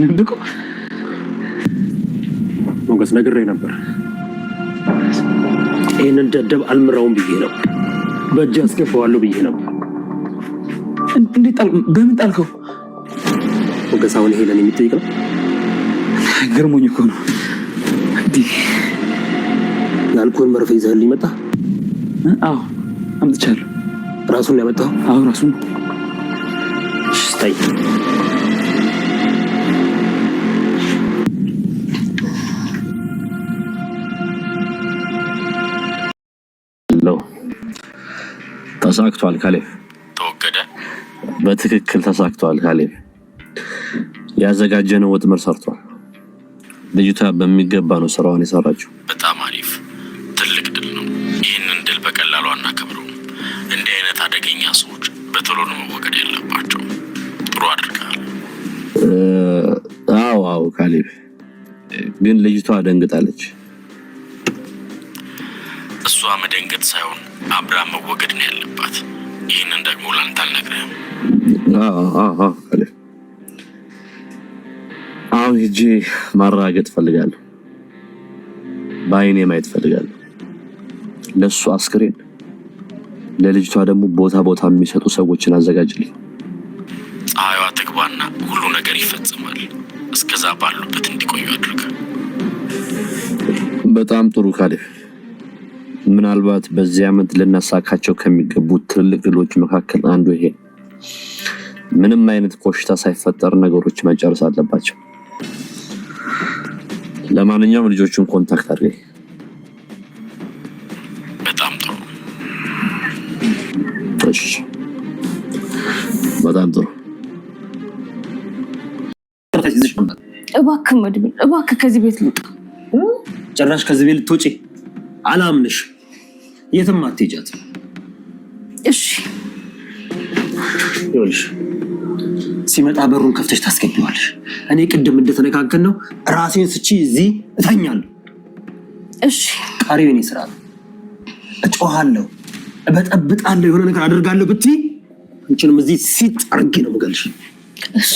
ነው እንደቆ ሞገስ ነግሬ ነበር። ይሄንን ደደብ አልምራውም ብዬ ነው በእጅ አስገባዋለሁ ብዬ ነበር። እንዴት በምን ጣልከው? ሞገስ አሁን ይሄንን የሚጠይቅ ነው? ገርሞኝ እኮ ነው። ያልኩህን መርፌ ይዘህልኝ መጣ? አዎ አምጥቻለሁ። ራሱን ያመጣው? አዎ ራሱን። ስታይ ተሳክቷል ካሌብ። ተወገደ። በትክክል ተሳክቷል ካሌብ። ያዘጋጀነው ወጥመድ ሰርቷል። ልጅቷ በሚገባ ነው ስራዋን የሰራችው። በጣም አሪፍ ትልቅ ድል ነው። ይህንን ድል በቀላሉ አናከብረው። እንዲህ አይነት አደገኛ ሰዎች በቶሎ ነው መወገድ ያለባቸው። ጥሩ አድርገሃል። አዎ ካሌብ፣ ግን ልጅቷ ደንግጣለች። እሷ መደንገጥ ሳይሆን አብራ መወገድ ነው ያለባት። ይህንን ደግሞ ላንተ አልነግርህም። ካሌብ፣ አሁን ሂጄ ማረጋገጥ ፈልጋለሁ። በአይኔ ማየት ፈልጋለሁ። ለሱ አስክሬን፣ ለልጅቷ ደግሞ ቦታ የሚሰጡ ሰዎችን አዘጋጅልኝ። ፀሐይዋ ትግባና ሁሉ ነገር ይፈጽማል። እስከዛ ባሉበት እንዲቆዩ አድርግ። በጣም ጥሩ ካሌብ። ምናልባት በዚህ ዓመት ልናሳካቸው ከሚገቡት ትልልቅ ድሎች መካከል አንዱ ይሄ። ምንም አይነት ኮሽታ ሳይፈጠር ነገሮች መጨረስ አለባቸው። ለማንኛውም ልጆቹን ኮንታክት አድርገኝ። በጣም ጥሩ። እሺ፣ በጣም ጥሩ። እባክህ መድብል፣ እባክህ ከዚህ ቤት ልውጣ። ጭራሽ ከዚህ ቤት ልትወጪ? አላምንሽ። የትም አትሄጃት። እሺ ይኸውልሽ፣ ሲመጣ በሩን ከፍተሽ ታስገቢዋለሽ። እኔ ቅድም እንደተነጋገርን ነው ራሴን ስቺ እዚህ እተኛለሁ። እሺ፣ ቀሪው የኔ ስራ ነው። እጮሃለሁ፣ እበጠብጣለሁ፣ የሆነ ነገር አደርጋለሁ ብትይ አንቺንም እዚህ ሲጥ አድርጌ ነው የምገልሽ። እሺ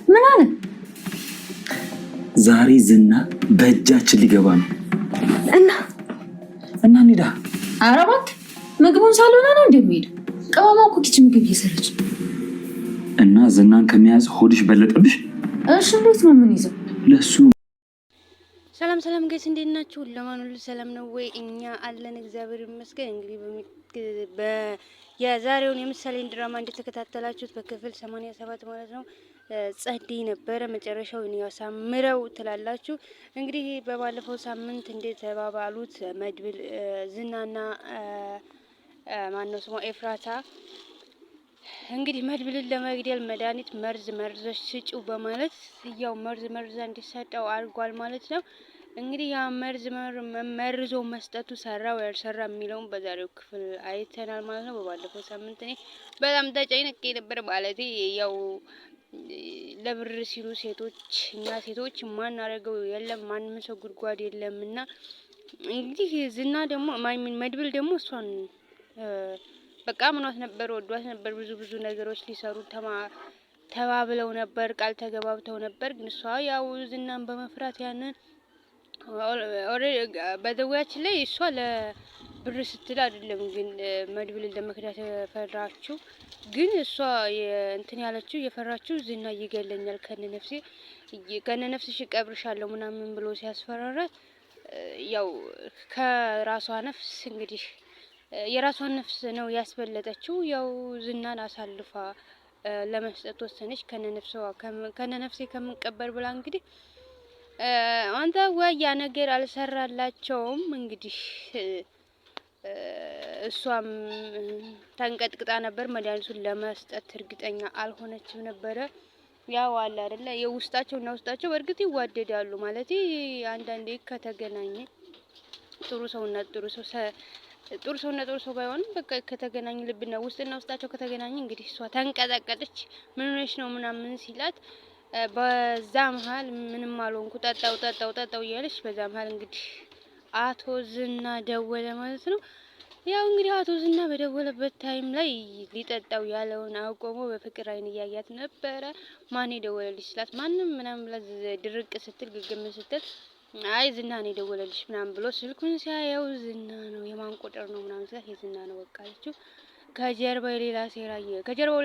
ምን አለ? ዛሬ ዝና በእጃችን ሊገባ ነው እና እንሂዳ። ኧረ እባክህ ምግቡን ሳልሆነ ነው እንደሚሄደው። ቅመማ እኮ ኪችን ምግብ እየሰራች እና ዝናን ከመያዝ ሆድሽ በለጠብሽ። እሺ እንዴት ነው ምን ይዘው ለሱ? ሰላም ጋይስ፣ እንዴት ናችሁ? ለማንሉ ሰላም ነው ወይ? እኛ አለን እግዚአብሔር ይመስገን። እንግዲህ የዛሬውን የምሳሌን ድራማ እንደተከታተላችሁት በክፍል 87 ማለት ነው ጸዲ ነበረ መጨረሻው ያሳምረው ትላላችሁ። እንግዲህ በባለፈው ሳምንት እንደተባባሉት መድብል ዝናና ማነው ስሟ ኤፍራታ እንግዲህ መድብልን ለመግደል መድኃኒት መርዘሽ ስጪው በማለት ያው መርዝ እንዲሰጠው አድርጓል ማለት ነው። እንግዲህ ያ መርዞ መስጠቱ ሰራው ያልሰራ የሚለውን በዛሬው ክፍል አይተናል ማለት ነው። በባለፈው ሳምንት እኔ በጣም ተጨንቄ ነበር ማለት ያው ለብር ሲሉ እኛ ሴቶች ማናረገው የለም፣ ማንም ሰው ጉድጓድ የለምና እንግዲህ ዝና ደግሞ መድብል ደግሞ እሷን በቃ ምኗት ነበር፣ ወዷት ነበር። ብዙ ነገሮች ሊሰሩ ተባብለው ነበር፣ ቃል ተገባብተው ነበር። ግን እሷ ያው ዝናን በመፍራት ያንን በደውያችን ላይ እሷ ለብር ስትል አይደለም ግን መድብልን ለመክዳት የፈራችው። ግን እሷ እንትን ያለችው የፈራችው ዝና ይገለኛል ከነነፍስሽ ቀብርሻለሁ ምናምን ብሎ ሲያስፈራራት ያው ከራሷ ነፍስ እንግዲህ የራሷን ነፍስ ነው ያስበለጠችው። ያው ዝናን አሳልፋ ለመስጠት ወሰነች። ከነነፍሴ ከምንቀበር ብላ እንግዲህ አንተ ያ ነገር አልሰራላቸውም። እንግዲህ እሷም ተንቀጥቅጣ ነበር። መድኃኒቱን ለመስጠት እርግጠኛ አልሆነችም ነበረ። ያው አለ አይደለ ውስጣቸው በእርግጥ ይዋደዳሉ ማለት አንዳንዴ ከተገናኘ ጥሩ ሰው ባይሆንም በቃ ከተገናኙ ልብና ውስጣቸው ከተገናኘ እንግዲህ እሷ ተንቀጠቀጠች። ምን ሆነሽ ነው ምናምን ሲላት በዛ መሀል ምንም አልሆንኩ ጠጣው እያለች በዛ መሀል እንግዲህ አቶ ዝና ደወለ ማለት ነው። ያው እንግዲህ አቶ ዝና በደወለበት ታይም ላይ ሊጠጣው ያለውን አቆሞ በፍቅር አይን እያያት ነበረ። ማን የደወለልሽ ስላት ማንም ምናምን ብላ ድርቅ ስትል ግግም ስትል አይ ዝና ነው የደወለልሽ ምናምን ብሎ ስልኩን ሲያየው ዝና ነው የማን ቁጥር ነው ምናምን ስላት የዝና ነው በቃ አለችው። ከጀርባው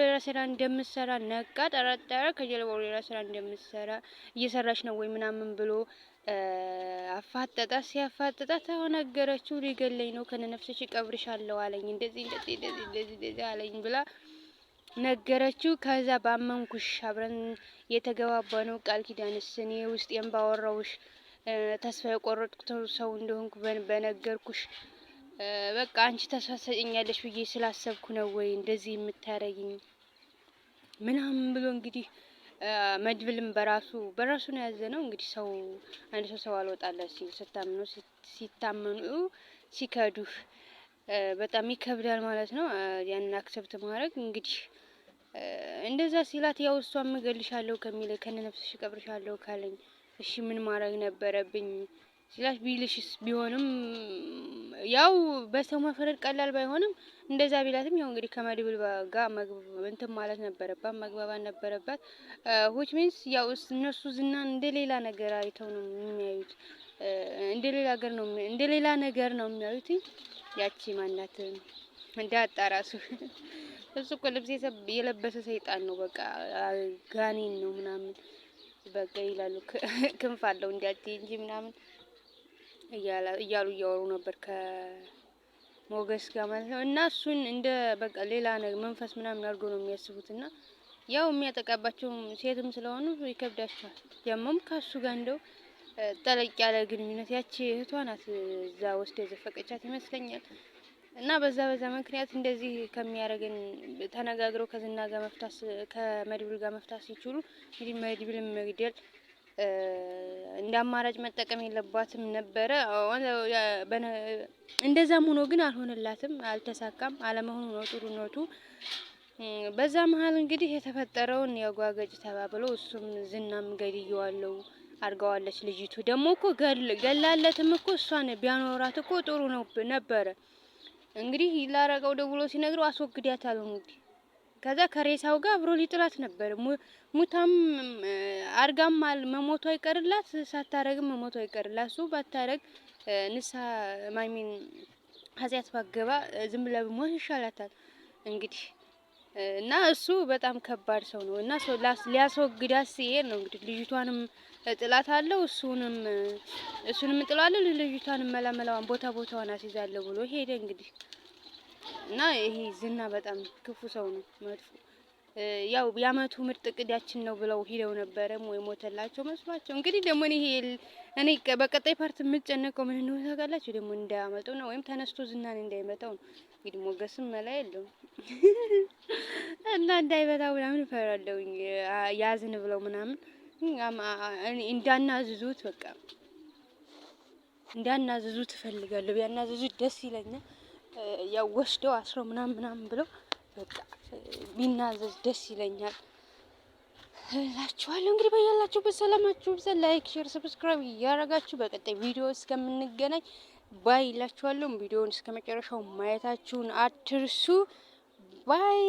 ሌላ ስራ እንደምትሰራ ነቃ፣ ጠረጠረ። ከጀርባው ሌላ ስራ እንደምትሰራ እየሰራች ነው ወይ ምናምን ብሎ አፋጠጣት። ሲያፋጠጣት ተነገረችው። ሊገለኝ ነው ከነነፍስሽ ቀብርሻለሁ አለኝ፣ እንደዚህ አለኝ ብላ ነገረችው። ከዛ ባመንኩሽ አብረን የተገባባነው ቃል ኪዳንስ እኔ ውስጤን ባወራውሽ ተስፋ የቆረጥኩት ሰው እንደሆንኩ በነገርኩሽ በቃ አንቺ ተስፋ ሰጪኛለሽ ብዬ ስላሰብኩ ነው ወይ እንደዚህ የምታረጊኝ ምናምን ብሎ እንግዲህ መድብልም በራሱ ነው ያዘነው። እንግዲህ አንድ ሰው አልወጣለት ሲል ሲታመኑ ሲከዱህ በጣም ይከብዳል ማለት ነው። ያንን አክሰብት ማድረግ እንግዲህ እንደዛ ሲላት ያው እሷም እገልሻለሁ ከሚለ ከነነፍስሽ ቀብርሻለሁ ካለኝ እሺ ምን ማድረግ ነበረብኝ ሲላሽ ቢልሽስ ቢሆንም ያው በሰው መፈረድ ቀላል ባይሆንም እንደዛ ቢላትም ያው እንግዲህ ከመድብል ጋር እንትን ማለት ነበረባት፣ መግባባት ነበረባት። which means ያው እነሱ ዝናን እንደሌላ ነገር አይተው ነው የሚያዩት፣ እንደሌላ ነገር ነው የሚያዩት። ያቺ ማናት እንዳጣራሱ እሱ እኮ ልብስ የለበሰ ሰይጣን ነው፣ በቃ ጋኔን ነው ምናምን በቃ ይላሉ። ክንፍ አለው እንዲያትይ እንጂ ምናምን እያሉ እያወሩ ነበር ከሞገስ ጋር ማለት ነው። እና እሱን እንደ በቃ ሌላ ነገር መንፈስ ምናምን አድርጎ ነው የሚያስቡትና ያው የሚያጠቃባቸው ሴትም ስለሆኑ ይከብዳቸዋል። ያመም ካሱ ጋር እንደው ጠለቅ ያለ ግንኙነት ያቺ እህቷ ናት እዛ ወስደ ዘፈቀቻት ይመስለኛል። እና በዛ ምክንያት እንደዚህ ከሚያረገን ተነጋግረው ከዝና ጋር መፍታስ ከመድብል ጋር መፍታስ ሲችሉ እንግዲህ መድብልን መግደል እንደ አማራጭ መጠቀም የለባትም ነበረ። እንደዛም ሆኖ ግን አልሆነላትም፣ አልተሳካም። አለመሆኑ ነው ጥሩነቱ። በዛ መሀል እንግዲህ የተፈጠረውን ያጓገጭ ተባብሎ እሱም ዝናም ገድየዋለው አድርገዋለች። ልጅቱ ደግሞ እኮ ገላለትም እኮ እሷን ቢያኖራት እኮ ጥሩ ነው ነበረ። እንግዲህ ላረቀው ደውሎ ሲነግረው አስወግዳት አለው። እንግዲህ ከዛ ከሬሳው ጋር አብሮ ሊጥላት ነበር። ሙታም አርጋም መሞቷ አይቀርላት፣ ሳታረግም መሞቷ አይቀርላት። እሱ ባታረግ ንሳ ማይሚን ኃጢአት ባገባ ዝም ብላ ብሞት ይሻላታል እንግዲህ። እና እሱ በጣም ከባድ ሰው ነው እና ሊያስወግዳት ሲሄድ ነው እንግዲህ ልጅቷንም ጥላት አለው እሱንም ጥላለው ልጅቷንም መላመላዋን ቦታዋን አስይዛለሁ ብሎ ሄደ እንግዲህ። እና ይሄ ዝና በጣም ክፉ ሰው ነው፣ መጥፎ ያው ያመቱ ምርጥ ቅዳችን ነው ብለው ሄደው ነበረ ወይ ሞተላቸው መስሏቸው። እንግዲህ ደግሞ እኔ በቀጣይ ፓርት የምጨነቀው ምን እንደሆነ ታውቃላችሁ? ደግሞ እንዳያመጡ ነው ወይም ተነስቶ ዝናን እንዳይመጣው ነው። እንግዲህ ሞገስም መላ የለውም እና እንዳይመጣው ምናምን እፈራለሁኝ። ያዝን ብለው ምናምን እንዳናዝዙት በቃ እንዳናዝዙት እፈልጋለሁ። ቢያናዝዙት ደስ ይለኛል። ያው ወስደው አስረው ምናምን ብለው በቃ ቢናዘዝ ደስ ይለኛል እላችኋለሁ። እንግዲህ በያላችሁበት ሰላማችሁ ብዛ። ላይክ፣ ሼር፣ ሰብስክራይብ እያደረጋችሁ በቀጣይ ቪዲዮ እስከምንገናኝ ባይ እላችኋለሁ። ቪዲዮውን እስከመጨረሻው ማየታችሁን አትርሱ። ባይ